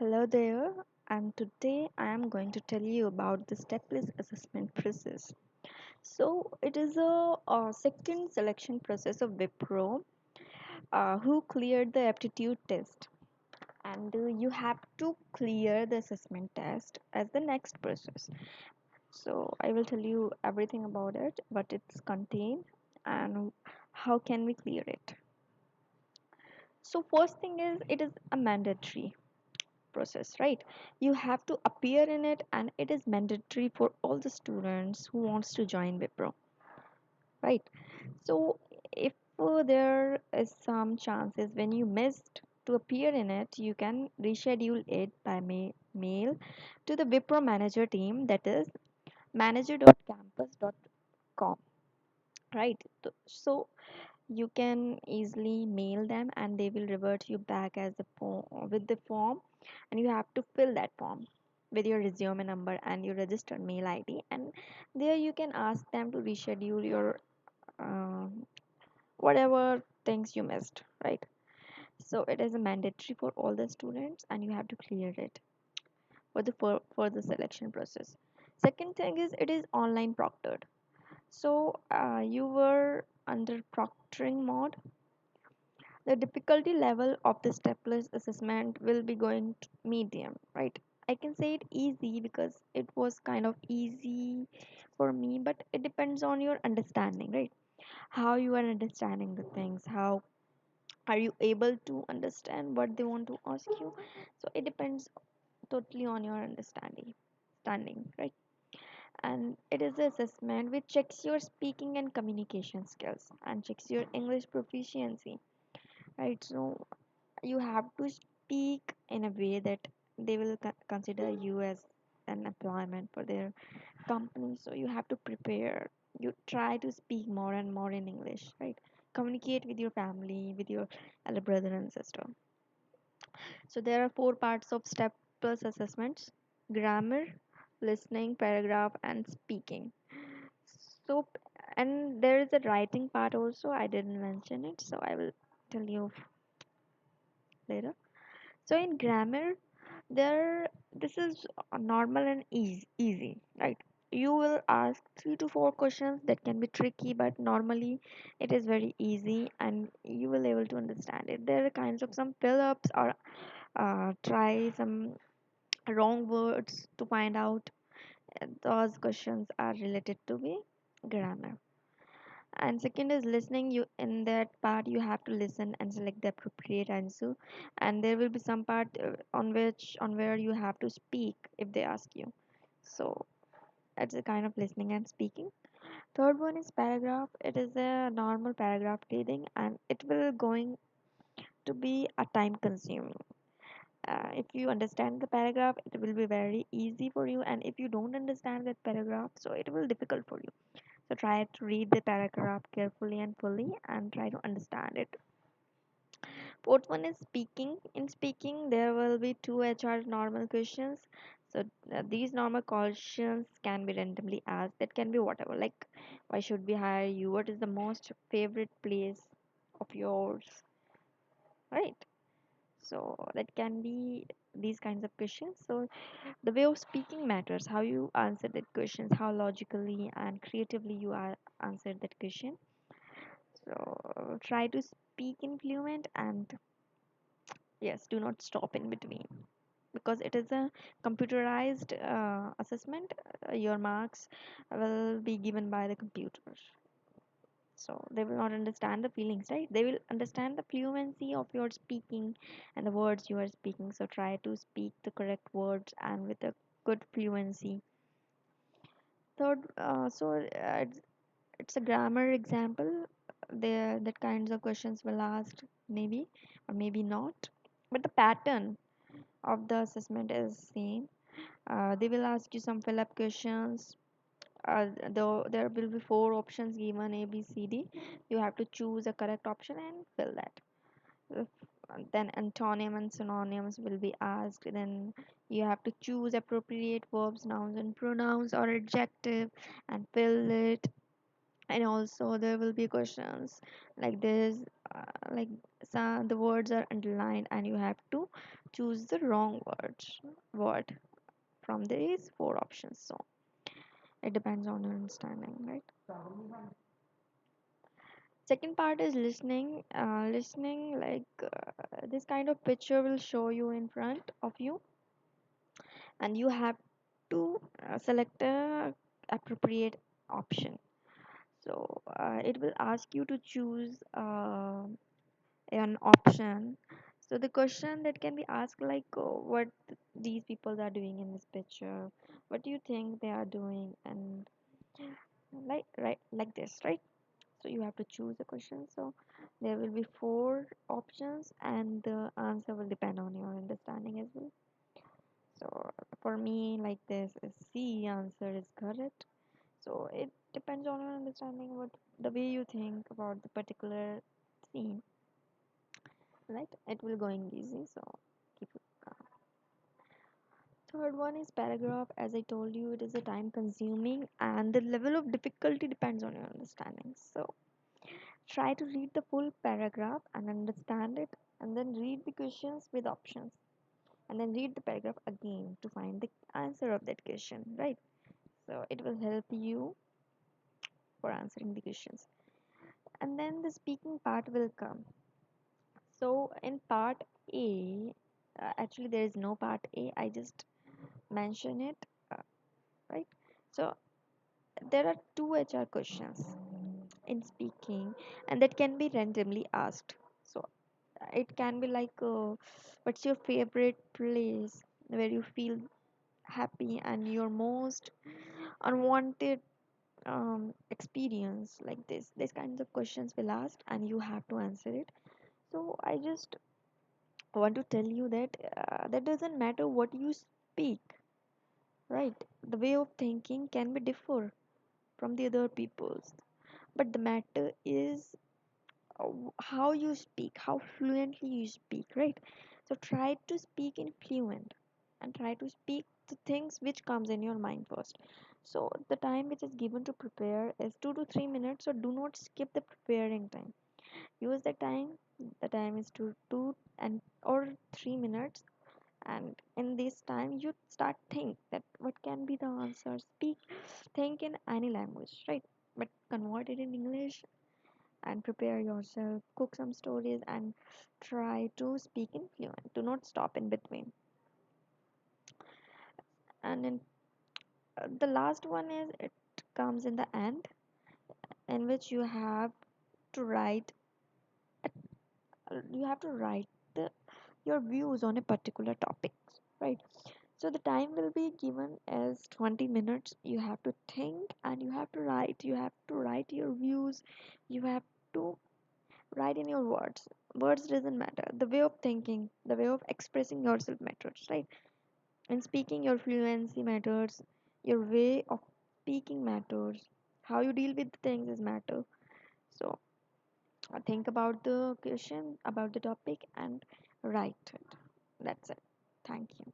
Hello there, and today I am going to tell you about the stepless assessment process. So, it is a second selection process of Wipro who cleared the aptitude test, and you have to clear the assessment test as the next process. So, I will tell you everything about it, what it's contained, and how can we clear it. So, first thing is it is a mandatory process, right? You have to appear in it, and it is mandatory for all the students who wants to join Wipro, right? So if there is some chances when you missed to appear in it, you can reschedule it by mail to the Wipro manager team, that is manager.campus.com, right? So you can easily mail them and they will revert you back as a form with the form, and you have to fill that form with your resume number and your registered mail id, and there you can ask them to reschedule your whatever things you missed, right? So it is a mandatory for all the students and you have to clear it for the selection process. Second thing is it is online proctored. So you were under proctoring mode. The difficulty level of the stepless assessment will be going to medium, right? I can say it easy because it was kind of easy for me, but it depends on your understanding, right? How you are understanding the things, how are you able to understand what they want to ask you. So it depends totally on your standing, right? And it is an assessment which checks your speaking and communication skills and checks your English proficiency, right? So you have to speak in a way that they will consider you as an employment for their company. So you have to prepare, you try to speak more and more in English, right? Communicate with your family, with your elder brother and sister. So there are four parts of step plus assessments: grammar, listening, paragraph, and speaking. So, and there is a writing part also, I didn't mention it, so I will tell you later. So in grammar, there this is normal and easy, right? You will ask 3 to 4 questions that can be tricky, but normally it is very easy and you will able to understand it. There are kinds of some fill-ups or try some wrong words to find out. Those questions are related to the grammar. And second is listening. You in that part you have to listen and select the appropriate answer, and there will be some part on where you have to speak if they ask you. So it's a kind of listening and speaking. Third one is paragraph. It is a normal paragraph reading and it will going to be a time consuming. If you understand the paragraph, it will be very easy for you, and if you don't understand that paragraph, so it will difficult for you. So try to read the paragraph carefully and fully and try to understand it. Fourth one is speaking. In speaking, there will be two HR normal questions. So these normal questions can be randomly asked. That can be whatever, like why should we hire you? What is the most favorite place of yours? Right. So that can be these kinds of questions. So the way of speaking matters. How you answer that questions, how logically and creatively you are answered that question. So try to speak in fluent and yes, do not stop in between because it is a computerized assessment. Your marks will be given by the computer. So they will not understand the feelings, right? They will understand the fluency of your speaking and the words you are speaking. So try to speak the correct words and with a good fluency. Third, it's a grammar example. There, that kinds of questions will asked maybe or maybe not, but the pattern of the assessment is same. They will ask you some fill up questions. Though there will be four options given, A, B, C, D. You have to choose a correct option and fill that. If- then antonym and synonyms will be asked. Then you have to choose appropriate verbs, nouns, and pronouns or adjective and fill it. And also there will be questions like this, like some the words are underlined and you have to choose the wrong word from these four options. So it depends on your understanding, right? Second part is listening. Listening, like this kind of picture will show you in front of you, and you have to select a appropriate option. So it will ask you to choose an option. So the question that can be asked, like what these people are doing in this picture, what do you think they are doing, and like right like this, right? So you have to choose a question. So there will be four options, and the answer will depend on your understanding as well. So for me, like this is C answer is correct. So it depends on your understanding, what the way you think about the particular scene, right? It will going easy. So keep it calm. Third one is paragraph. As I told you, it is a time consuming, and the level of difficulty depends on your understanding. So try to read the full paragraph and understand it, and then read the questions with options, and then read the paragraph again to find the answer of that question, right? So it will help you for answering the questions. And then the speaking part will come. So in part A, actually there is no part A, I just mention it, uh, right? So there are two HR questions in speaking, and that can be randomly asked. So it can be like, what's your favorite place where you feel happy, and your most unwanted experience, like this kinds of questions will ask, and you have to answer it. So I just want to tell you that that doesn't matter what you speak, right? The way of thinking can be differ from the other people's, but the matter is how you speak, how fluently you speak, right? So try to speak in fluent, and try to speak the things which comes in your mind first. So the time which is given to prepare is 2 to 3 minutes, so do not skip the preparing time. Use the time. The time is 2 or 3 minutes, and in this time you start think that what can be the answer. Speak, think in any language, right? But convert it in English, and prepare yourself, cook some stories, and try to speak in fluent. Do not stop in between. And in the last one is, it comes in the end, in which you have to write the your views on a particular topic, right? So the time will be given as 20 minutes. You have to think, and you have to write your views. You have to write in your words. Words doesn't matter. The way of thinking, the way of expressing yourself matters, right? In speaking, your fluency matters. Your way of speaking matters. How you deal with things is matter. So think about the question, about the topic, and write it. That's it. Thank you.